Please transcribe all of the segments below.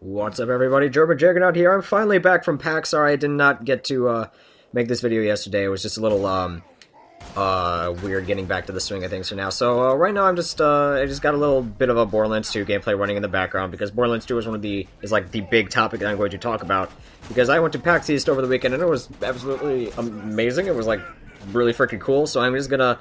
What's up, everybody? German Juggernaut here. I'm finally back from PAX. Sorry I did not get to make this video yesterday. It was just a little weird getting back to the swing of things for now. So right now I just got a little bit of a Borderlands 2 gameplay running in the background because Borderlands 2 is like the big topic that I'm going to talk about. Because I went to PAX East over the weekend and it was absolutely amazing. It was like really freaking cool. So I'm just gonna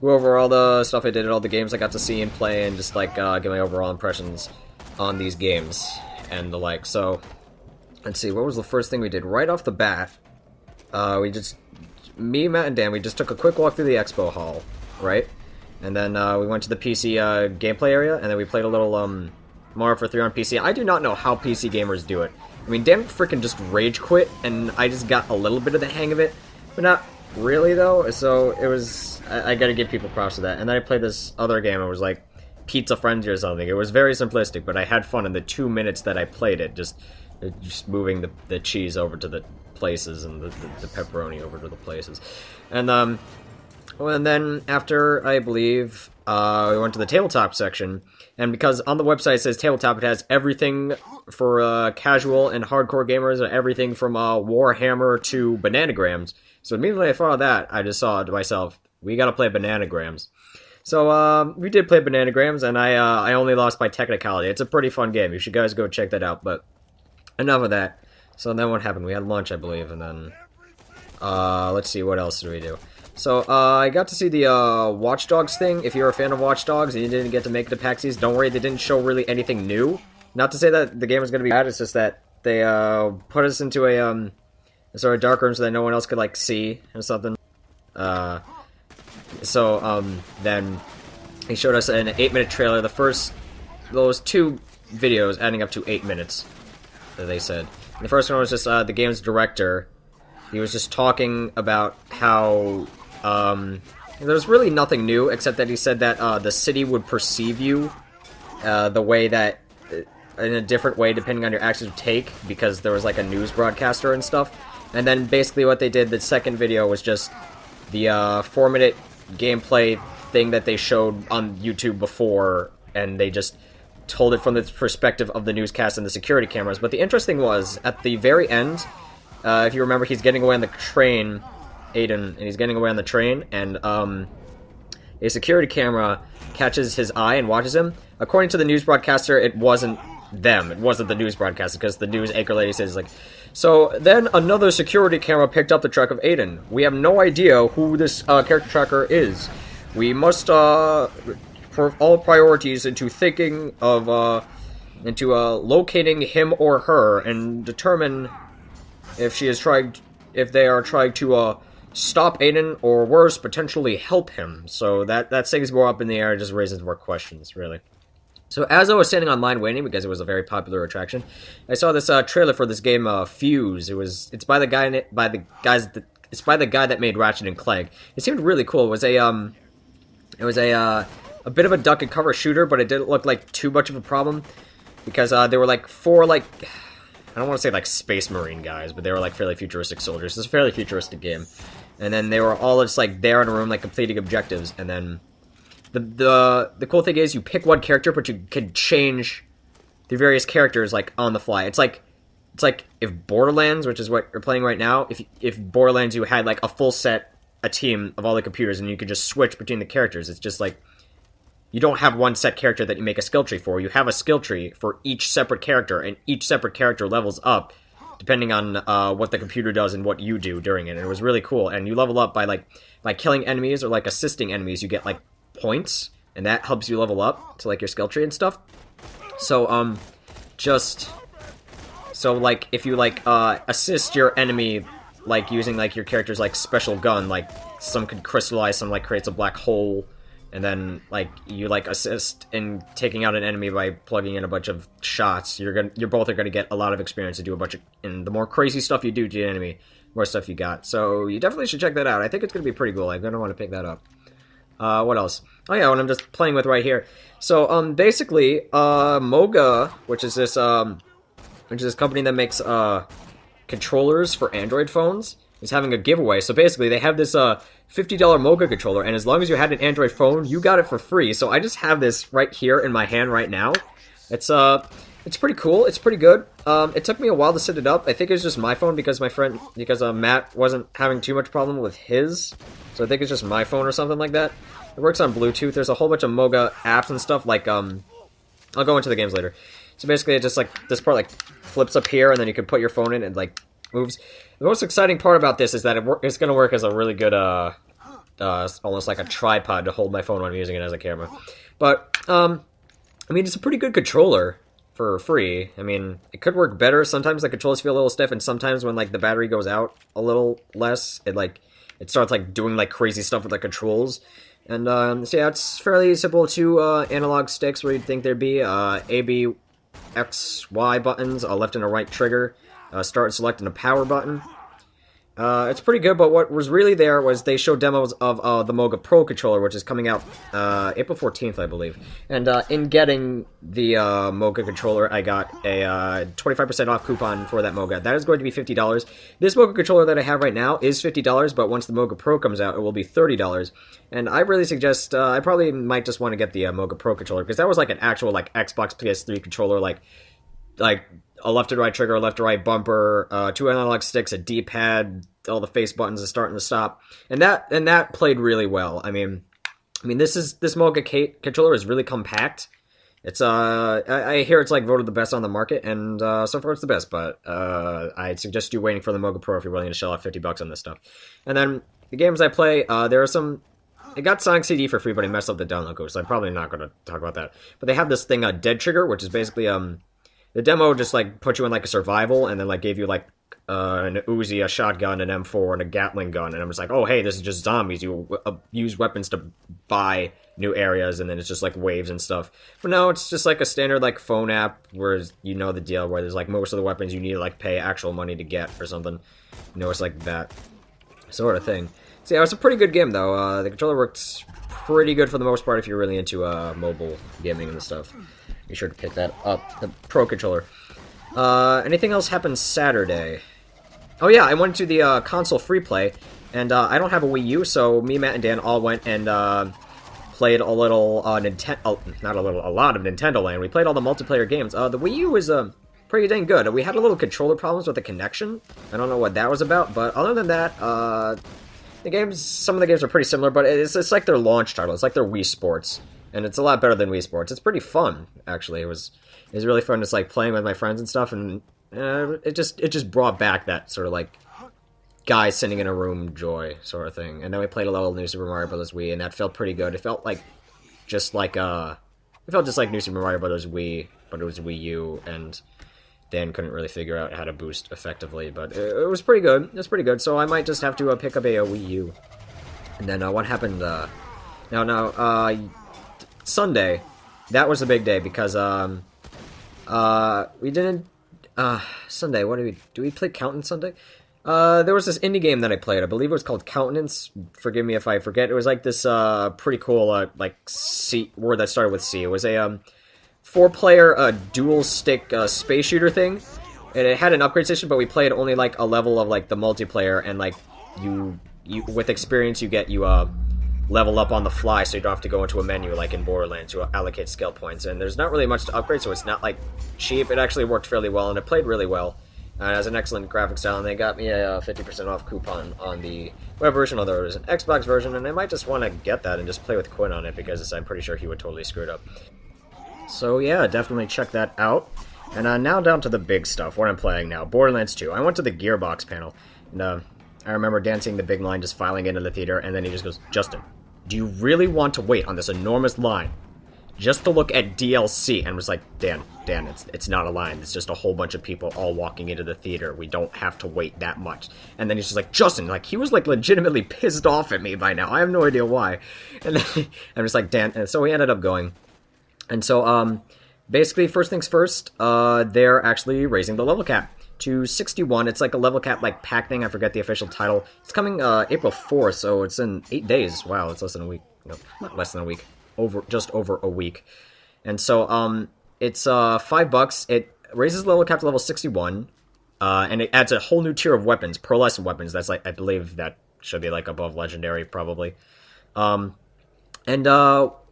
go over all the stuff I did, all the games I got to see and play, and just like give my overall impressions on these games and the like. So let's see, what was the first thing we did right off the bat? Me, Matt, and Dan, we just took a quick walk through the expo hall, right? And then we went to the PC gameplay area, and then we played a little Mario for 3 on PC. I do not know how PC gamers do it. I mean, Dan freaking just rage quit, and I just got a little bit of the hang of it, but not really though. So it was, I gotta give people props to that. And then I played this other game. It was like Pizza Frenzy or something. It was very simplistic, but I had fun in the 2 minutes that I played it, just moving the cheese over to the places and the pepperoni over to the places. And and then after, I believe, we went to the tabletop section, and because on the website it says tabletop, it has everything for casual and hardcore gamers, everything from Warhammer to Bananagrams. So immediately I thought of that, I just saw to myself, we gotta play Bananagrams. So we did play Bananagrams, and I only lost by technicality. It's a pretty fun game. You should guys go check that out. But enough of that. So then what happened? We had lunch, I believe, and then let's see, what else did we do? So I got to see the Watch Dogs thing. If you're a fan of Watch Dogs and you didn't get to make it to PAX East, don't worry, they didn't show really anything new. Not to say that the game was going to be bad, it's just that they put us into a sort of dark room so that no one else could like see or something. Then he showed us an 8-minute trailer. Those 2 videos adding up to 8 minutes, that they said. And the first one was just the game's director. He was just talking about how there's really nothing new, except that he said that the city would perceive you the way that, in a different way depending on your actions you take, because there was like a news broadcaster and stuff. And then basically what they did, the second video, was just the 4-minute gameplay thing that they showed on YouTube before, and they just told it from the perspective of the newscast and the security cameras. But the interesting was, at the very end, if you remember, he's getting away on the train, Aiden, and he's getting away on the train, and a security camera catches his eye and watches him. According to the news broadcaster, it wasn't them. It wasn't the news broadcaster, because the news anchor lady says, like, so then another security camera picked up the track of Aiden. We have no idea who this character tracker is. We must put all priorities into thinking of locating him or her and determine if they are trying to stop Aiden, or worse, potentially help him. So that thing's more up in the air, just raises more questions, really. So as I was standing online waiting, because it was a very popular attraction, I saw this trailer for this game, Fuse. It's by the guy that made Ratchet and Clank. It seemed really cool. It was a bit of a duck and cover shooter, but it didn't look like too much of a problem, because there were like 4 like, I don't want to say like Space Marine guys, but they were like fairly futuristic soldiers. It's a fairly futuristic game, and then they were all just like there in a room, like completing objectives, and then. The cool thing is you pick one character, but you can change the various characters like on the fly. It's like if Borderlands, which is what you're playing right now, if Borderlands you had like a team of all the computers, and you could just switch between the characters. It's just like you don't have one set character that you make a skill tree for. You have a skill tree for each separate character, and each separate character levels up depending on what the computer does and what you do during it. And it was really cool. And you level up by killing enemies or like assisting enemies. You get like points, and that helps you level up to like your skill tree and stuff. So like if you like assist your enemy, like using like your character's like special gun, like some could crystallize, some like creates a black hole, and then like you like assist in taking out an enemy by plugging in a bunch of shots, you're both are gonna get a lot of experience to do a bunch of, and the more crazy stuff you do to the enemy, more stuff you got. So you definitely should check that out. I think it's gonna be pretty cool. I'm gonna want to pick that up. What else? Oh yeah, what I'm just playing with right here. So, basically, MOGA, which is this company that makes, controllers for Android phones, is having a giveaway. So basically, they have this, $50 MOGA controller, and as long as you had an Android phone, you got it for free. So I just have this right here in my hand right now. It's It's pretty cool. It's pretty good. It took me a while to set it up. I think it was just my phone because Matt wasn't having too much problem with his. So I think it's just my phone or something like that. It works on Bluetooth. There's a whole bunch of MOGA apps and stuff like, I'll go into the games later. So basically, it just, like, this part, like, flips up here, and then you can put your phone in and, like, moves. The most exciting part about this is that it's going to work as a really good, almost like a tripod to hold my phone when I'm using it as a camera. But, I mean, it's a pretty good controller for free. I mean, it could work better. Sometimes the controllers feel a little stiff, and sometimes when, like, the battery goes out a little less, it starts, like, doing, like, crazy stuff with the controls. And, so yeah, it's fairly simple. Two, analog sticks where you'd think there'd be, A, B, X, Y buttons, a left and a right trigger, start and select, and a power button. It's pretty good, but what was really there was they showed demos of the MOGA Pro controller, which is coming out April 14th, I believe. And in getting the MOGA controller, I got a 25% off coupon for that MOGA. That is going to be $50. This MOGA controller that I have right now is $50, but once the MOGA Pro comes out, it will be $30. And I really suggest, I probably might just want to get the MOGA Pro controller, because that was like an actual like Xbox PS3 controller, like a left and right trigger, a left and right bumper, two analog sticks, a D-pad, all the face buttons, a start and a stop, and that played really well. I mean, this MOGA controller is really compact. It's I hear it's like voted the best on the market, and so far it's the best. But I'd suggest you waiting for the MOGA Pro if you're willing to shell out $50 on this stuff. And then the games I play, there are some. I got Sonic CD for free, but I messed up the download code, so I'm probably not going to talk about that. But they have this thing, Dead Trigger, which is basically the demo just like put you in like a survival, and then like gave you like an Uzi, a shotgun, an M4, and a Gatling gun, and I'm just like, oh hey, this is just zombies. You use weapons to buy new areas, and then it's just like waves and stuff. But no, it's just like a standard like phone app where you know the deal, where there's like most of the weapons you need to like pay actual money to get or something. You know, it's like that sort of thing. So yeah, it's a pretty good game though. The controller works pretty good for the most part if you're really into mobile gaming and stuff. Be sure to pick that up, the Pro controller. Anything else happened Saturday? Oh yeah, I went to the console free play, and I don't have a Wii U, so me, Matt, and Dan all went and played a little a lot of Nintendo Land. We played all the multiplayer games. The Wii U was pretty dang good. We had a little controller problems with the connection. I don't know what that was about, but other than that, some of the games are pretty similar, but it's like their launch title. It's like their Wii Sports, and it's a lot better than Wii Sports. It's pretty fun, actually. It was really fun just like playing with my friends and stuff, and it just brought back that sort of like guys sitting in a room joy sort of thing. And then we played a little New Super Mario Bros. Wii, and that felt pretty good. It felt just like New Super Mario Bros. Wii, but it was Wii U, and Dan couldn't really figure out how to boost effectively, but it was pretty good. It was pretty good, so I might just have to pick up a Wii U. And then what happened, Sunday, that was a big day, because, we didn't, Sunday, do we play Countenance Sunday? There was this indie game that I played, I believe it was called Countenance, forgive me if I forget. It was like this, pretty cool, word that started with C. It was a, 4-player dual-stick space shooter thing, and it had an upgrade station, but we played only like a level of like the multiplayer, and like you with experience you level up on the fly, so you don't have to go into a menu like in Borderlands to allocate skill points. And there's not really much to upgrade, so it's not like cheap. It actually worked fairly well, and it played really well. It has an excellent graphic style, and they got me a 50% off coupon on the web version, although there's an Xbox version, and I might just want to get that and just play with Quinn on it, because I'm pretty sure he would totally screw it up. So yeah, definitely check that out. And now down to the big stuff, what I'm playing now. Borderlands 2. I went to the Gearbox panel, and I remember dancing the big line just filing into the theater, and then he just goes, Justin, do you really want to wait on this enormous line just to look at DLC? And I was like, Dan, it's not a line. It's just a whole bunch of people all walking into the theater. We don't have to wait that much. And then he's just like, Justin, like, he was like legitimately pissed off at me by now. I have no idea why. And then I'm just like, Dan, and so we ended up going. And so, basically, first things first, they're actually raising the level cap to 61. It's like a level cap, like, pack thing. I forget the official title. It's coming, April 4th, so it's in 8 days. Wow, it's less than a week. No, not less than a week. Just over a week. And so, it's, $5. It raises the level cap to level 61, and it adds a whole new tier of weapons, pearlescent weapons. That's, like, I believe that should be, like, above legendary, probably. And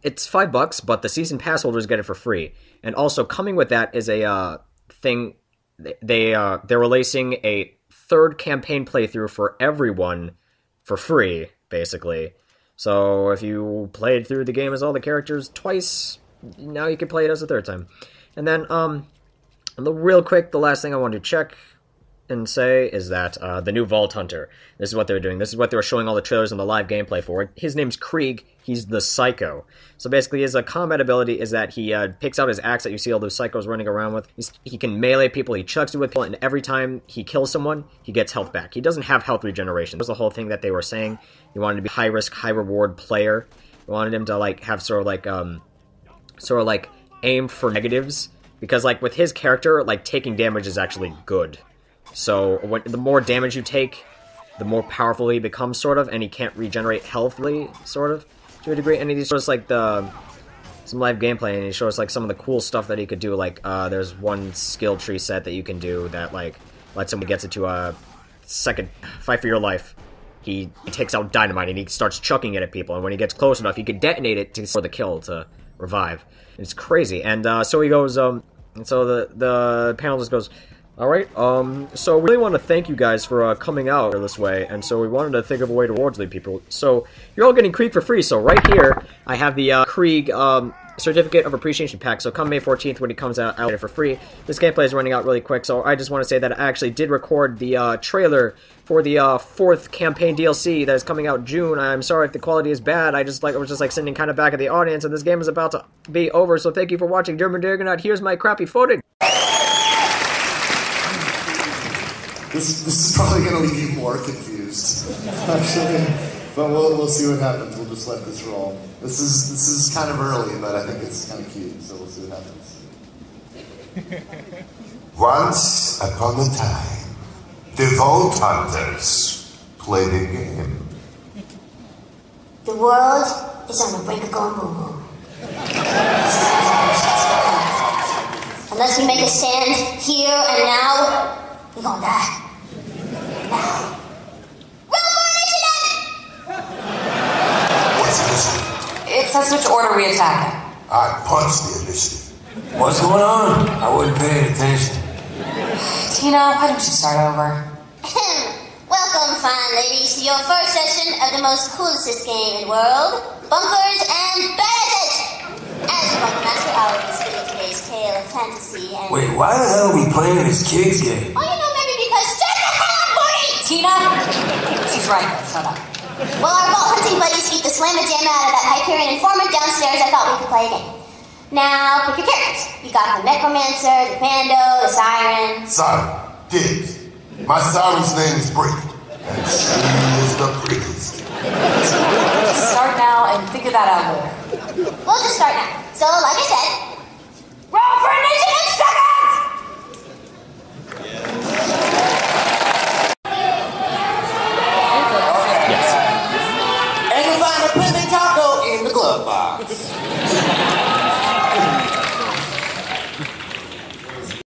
it's $5, but the season pass holders get it for free. And also coming with that is a thing. They're releasing a third campaign playthrough for everyone for free, basically. So if you played through the game as all the characters twice, now you can play it as a third time. And then real quick, the last thing I want to check and say is that the new Vault Hunter. This is what they're doing. This is what they were showing all the trailers and the live gameplay for. His name's Krieg. He's the Psycho. So basically, his combat ability is that he picks out his axe that you see all those psychos running around with. He can melee people. He chucks it with people, and every time he kills someone, he gets health back. He doesn't have health regeneration. That was the whole thing that they were saying. He wanted to be high risk, high reward player. They wanted him to like have sort of like aim for negatives, because like with his character, like taking damage is actually good. So the more damage you take, the more powerful he becomes, sort of, and he can't regenerate healthily, sort of, to a degree. And he shows like some live gameplay, and he shows like some of the cool stuff that he could do. Like there's one skill tree set that you can do that like lets him get into a second fight for your life. He takes out dynamite and he starts chucking it at people, and when he gets close enough, he can detonate it for the kill to revive. It's crazy. And so he goes, and so the panel just goes, alright, so we really want to thank you guys for coming out this way, and so we wanted to think of a way to reward the people. So you're all getting Krieg for free, so right here, I have the Krieg Certificate of Appreciation pack. So come May 14th when it comes out for free. This gameplay is running out really quick, so I just want to say that I actually did record the trailer for the 4th campaign DLC that is coming out June. I'm sorry if the quality is bad. I was just sitting kind of back at the audience, and this game is about to be over, so thank you for watching. German Dragonaut, here's my crappy footage. This is probably going to leave you more confused, actually, but we'll see what happens. We'll just let this roll. This is kind of early, but I think it's kind of cute, so we'll see what happens. Once upon a time, the Vault Hunters played a game. The world is on the brink of going boom boom. Unless we make a stand here and now, we're gonna die. Now. Roll for initiative! What's initiative? It says which order we attack in. I punched the initiative. What's going on? I wasn't paying attention. Tina, why don't you start over? Welcome, fine ladies, to your first session of the most coolest game in the world, Bunkers and Bandits! As your Bunker Master, I will be spinning today's tale of fantasy and... Wait, why the hell are we playing this kids game? Oh, you know, maybe because... Shut the hell up, Morty! Tina? She's right. Shut up. Well, our vault hunting buddies keep the slamma-jamma out of that Hyperion informant downstairs. I thought we could play a game. Now, pick your characters. You got the Necromancer, the Pando, the Siren. Siren. Dibs. My siren's name is Brick, and she is the prettiest. Start now and figure that out later. We'll just start now. So, like I said,